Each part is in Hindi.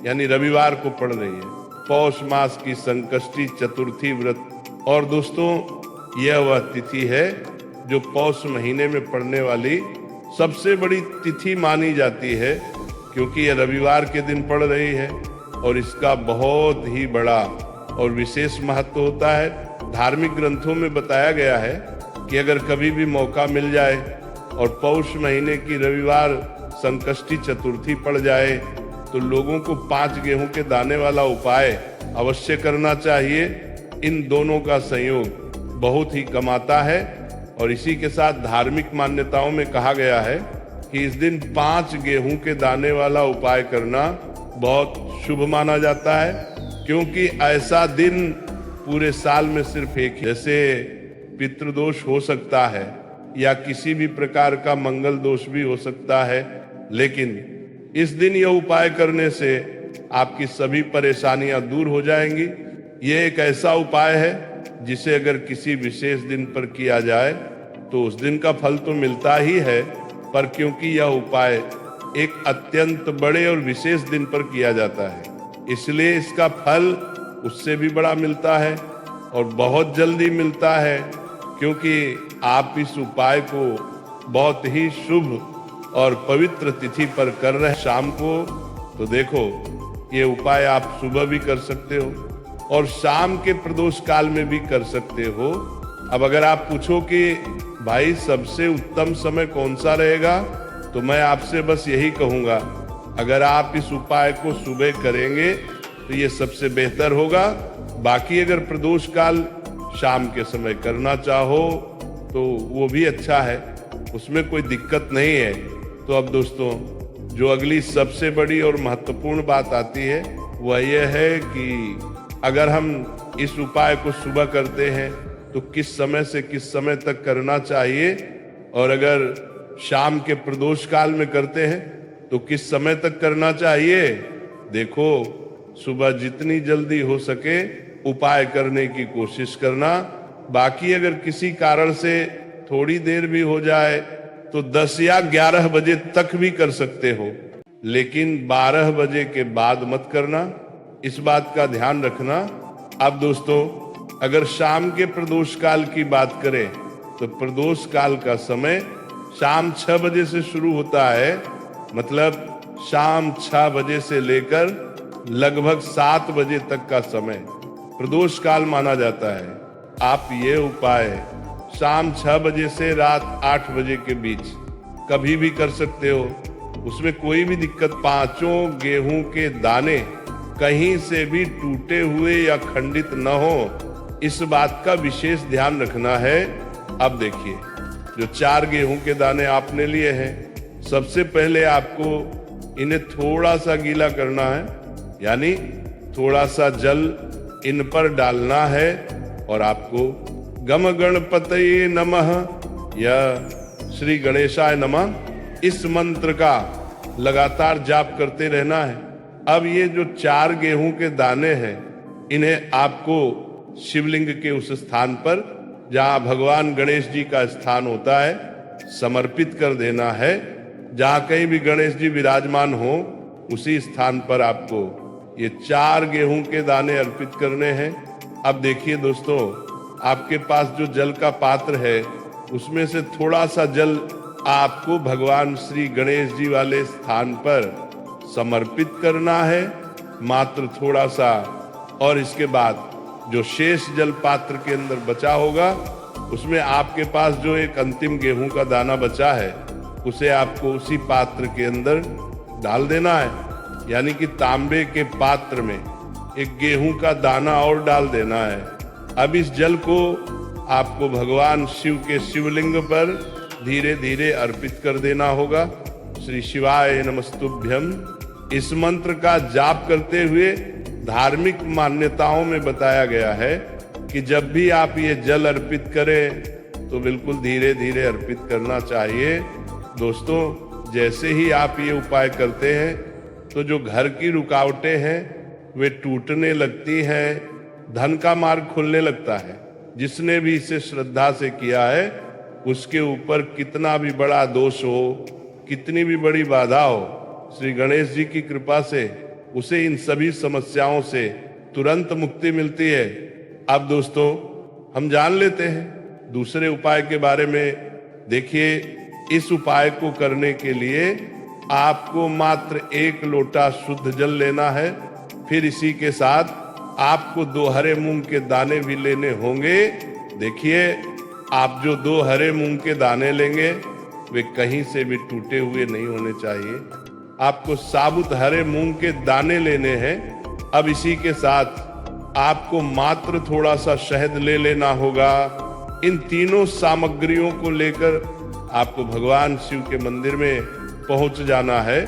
यानी रविवार को पड़ रही है। पौष मास की संकष्टी चतुर्थी व्रत। और दोस्तों, यह वह तिथि है जो पौष महीने में पड़ने वाली सबसे बड़ी तिथि मानी जाती है, क्योंकि यह रविवार के दिन पड़ रही है और इसका बहुत ही बड़ा और विशेष महत्व होता है। धार्मिक ग्रंथों में बताया गया है कि अगर कभी भी मौका मिल जाए और पौष महीने की रविवार संकष्टी चतुर्थी पड़ जाए तो लोगों को 5 गेहूं के दाने वाला उपाय अवश्य करना चाहिए। इन दोनों का संयोग बहुत ही कमाता है। और इसी के साथ धार्मिक मान्यताओं में कहा गया है कि इस दिन 5 गेहूं के दाने वाला उपाय करना बहुत शुभ माना जाता है, क्योंकि ऐसा दिन पूरे साल में सिर्फ एक, जैसे पितृदोष हो सकता है या किसी भी प्रकार का मंगल दोष भी हो सकता है, लेकिन इस दिन यह उपाय करने से आपकी सभी परेशानियां दूर हो जाएंगी। यह एक ऐसा उपाय है जिसे अगर किसी विशेष दिन पर किया जाए तो उस दिन का फल तो मिलता ही है, पर क्योंकि यह उपाय एक अत्यंत बड़े और विशेष दिन पर किया जाता है, इसलिए इसका फल उससे भी बड़ा मिलता है और बहुत जल्दी मिलता है, क्योंकि आप इस उपाय को बहुत ही शुभ और पवित्र तिथि पर कर रहे हैं शाम को। तो देखो, ये उपाय आप सुबह भी कर सकते हो और शाम के प्रदोष काल में भी कर सकते हो। अब अगर आप पूछो कि भाई सबसे उत्तम समय कौन सा रहेगा, तो मैं आपसे बस यही कहूंगा, अगर आप इस उपाय को सुबह करेंगे तो ये सबसे बेहतर होगा। बाकी अगर प्रदोष काल शाम के समय करना चाहो तो वो भी अच्छा है, उसमें कोई दिक्कत नहीं है। तो अब दोस्तों, जो अगली सबसे बड़ी और महत्वपूर्ण बात आती है वह यह है कि अगर हम इस उपाय को सुबह करते हैं तो किस समय से किस समय तक करना चाहिए, और अगर शाम के प्रदोष काल में करते हैं तो किस समय तक करना चाहिए। देखो, सुबह जितनी जल्दी हो सके उपाय करने की कोशिश करना। बाकी अगर किसी कारण से थोड़ी देर भी हो जाए तो 10 या 11 बजे तक भी कर सकते हो, लेकिन 12 बजे के बाद मत करना, इस बात का ध्यान रखना। अब दोस्तों, अगर शाम के प्रदोष काल की बात करें तो प्रदोष काल का समय शाम 6 बजे से शुरू होता है, मतलब शाम 6 बजे से लेकर लगभग 7 बजे तक का समय प्रदोष काल माना जाता है। आप ये उपाय शाम 6 बजे से रात 8 बजे के बीच कभी भी कर सकते हो, उसमें कोई भी दिक्कत। 5 गेहूं के दाने कहीं से भी टूटे हुए या खंडित न हो, इस बात का विशेष ध्यान रखना है। अब देखिए, जो 4 गेहूं के दाने आपने लिए हैं, सबसे पहले आपको इन्हें थोड़ा सा गीला करना है, यानी थोड़ा सा जल इन पर डालना है और आपको गम गणपतये नमः या श्री गणेशाय नमः इस मंत्र का लगातार जाप करते रहना है। अब ये जो 4 गेहूं के दाने हैं, इन्हें आपको शिवलिंग के उस स्थान पर जहां भगवान गणेश जी का स्थान होता है समर्पित कर देना है। जहां कहीं भी गणेश जी विराजमान हो उसी स्थान पर आपको ये 4 गेहूं के दाने अर्पित करने हैं। अब देखिए दोस्तों, आपके पास जो जल का पात्र है उसमें से थोड़ा सा जल आपको भगवान श्री गणेश जी वाले स्थान पर समर्पित करना है, मात्र थोड़ा सा। और इसके बाद जो शेष जल पात्र के अंदर बचा होगा उसमें आपके पास जो एक अंतिम गेहूं का दाना बचा है उसे आपको उसी पात्र के अंदर डाल देना है, यानी कि तांबे के पात्र में एक गेहूं का दाना और डाल देना है। अब इस जल को आपको भगवान शिव के शिवलिंग पर धीरे धीरे अर्पित कर देना होगा। श्री शिवाय नमस्तुभ्यम इस मंत्र का जाप करते हुए धार्मिक मान्यताओं में बताया गया है कि जब भी आप ये जल अर्पित करें तो बिल्कुल धीरे धीरे अर्पित करना चाहिए। दोस्तों, जैसे ही आप ये उपाय करते हैं तो जो घर की रुकावटें हैं वे टूटने लगती हैं, धन का मार्ग खुलने लगता है। जिसने भी इसे श्रद्धा से किया है उसके ऊपर कितना भी बड़ा दोष हो, कितनी भी बड़ी बाधा हो, श्री गणेश जी की कृपा से उसे इन सभी समस्याओं से तुरंत मुक्ति मिलती है। अब दोस्तों हम जान लेते हैं दूसरे उपाय के बारे में। देखिए, इस उपाय को करने के लिए आपको मात्र 1 लोटा शुद्ध जल लेना है। फिर इसी के साथ आपको 2 हरे मूंग के दाने भी लेने होंगे। देखिए, आप जो 2 हरे मूंग के दाने लेंगे वे कहीं से भी टूटे हुए नहीं होने चाहिए। आपको साबुत हरे मूंग के दाने लेने हैं। अब इसी के साथ आपको मात्र थोड़ा सा शहद ले लेना होगा। इन तीनों सामग्रियों को लेकर आपको भगवान शिव के मंदिर में पहुंच जाना है।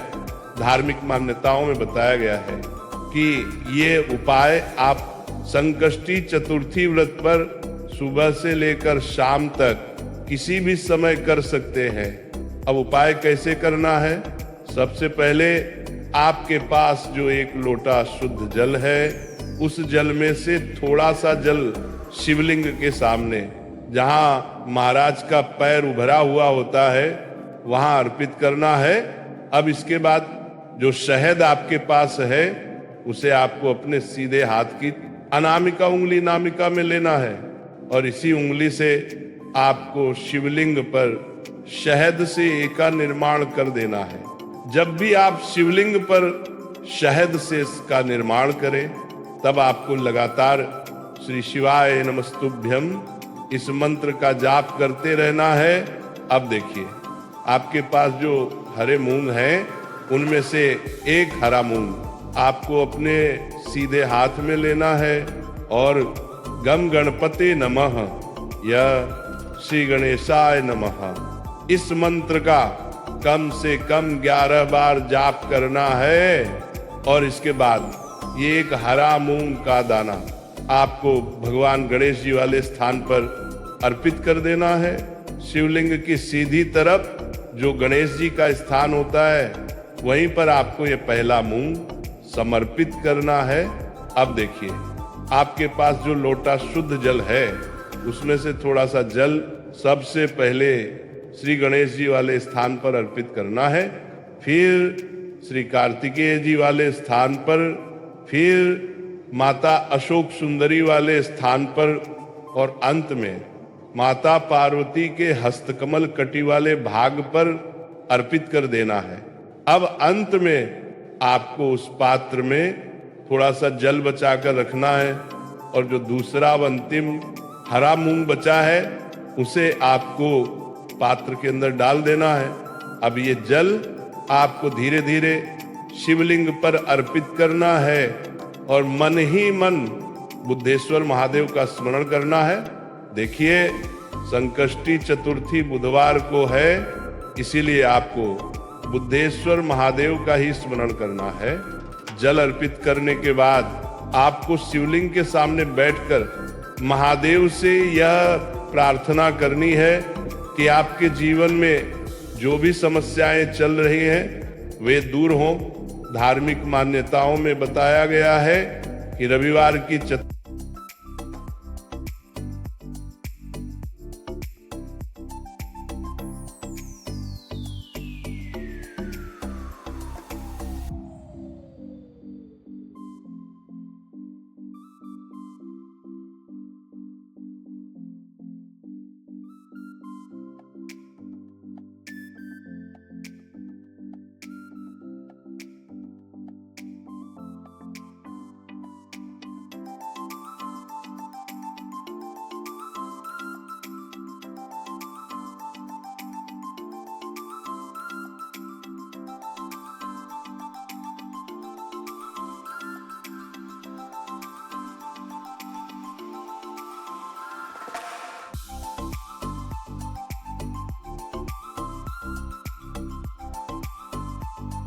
धार्मिक मान्यताओं में बताया गया है कि ये उपाय आप संकष्टी चतुर्थी व्रत पर सुबह से लेकर शाम तक किसी भी समय कर सकते हैं। अब उपाय कैसे करना है? सबसे पहले आपके पास जो 1 लोटा शुद्ध जल है, उस जल में से थोड़ा सा जल शिवलिंग के सामने, जहां महाराज का पैर उभरा हुआ होता है, वहां अर्पित करना है। अब इसके बाद जो शहद आपके पास है उसे आपको अपने सीधे हाथ की अनामिका उंगली नामिका में लेना है और इसी उंगली से आपको शिवलिंग पर शहद से एका निर्माण कर देना है। जब भी आप शिवलिंग पर शहद से इसका निर्माण करें, तब आपको लगातार श्री शिवाय नमस्तुभ्यम इस मंत्र का जाप करते रहना है। अब देखिए, आपके पास जो हरे मूंग हैं, उनमें से 1 हरा मूंग आपको अपने सीधे हाथ में लेना है और गम गणपते नमः या श्री गणेशाय नमः इस मंत्र का कम से कम 11 बार जाप करना है। और इसके बाद ये 1 हरा मूंग का दाना आपको भगवान गणेश जी वाले स्थान पर अर्पित कर देना है। शिवलिंग की सीधी तरफ जो गणेश जी का स्थान होता है, वहीं पर आपको ये पहला मूंग समर्पित करना है। अब देखिए, आपके पास जो लोटा शुद्ध जल है, उसमें से थोड़ा सा जल सबसे पहले श्री गणेश जी वाले स्थान पर अर्पित करना है, फिर श्री कार्तिकेय जी वाले स्थान पर, फिर माता अशोक सुंदरी वाले स्थान पर और अंत में माता पार्वती के हस्तकमल कटी वाले भाग पर अर्पित कर देना है। अब अंत में आपको उस पात्र में थोड़ा सा जल बचाकर रखना है और जो दूसरा अंतिम हरा मूंग बचा है उसे आपको पात्र के अंदर डाल देना है। अब ये जल आपको धीरे धीरे शिवलिंग पर अर्पित करना है और मन ही मन बुद्धेश्वर महादेव का स्मरण करना है। देखिए, संकष्टी चतुर्थी बुधवार को है, इसीलिए आपको बुद्धेश्वर महादेव का ही स्मरण करना है। जल अर्पित करने के बाद आपको शिवलिंग के सामने बैठकर महादेव से यह प्रार्थना करनी है कि आपके जीवन में जो भी समस्याएं चल रही हैं वे दूर हों। धार्मिक मान्यताओं में बताया गया है कि रविवार की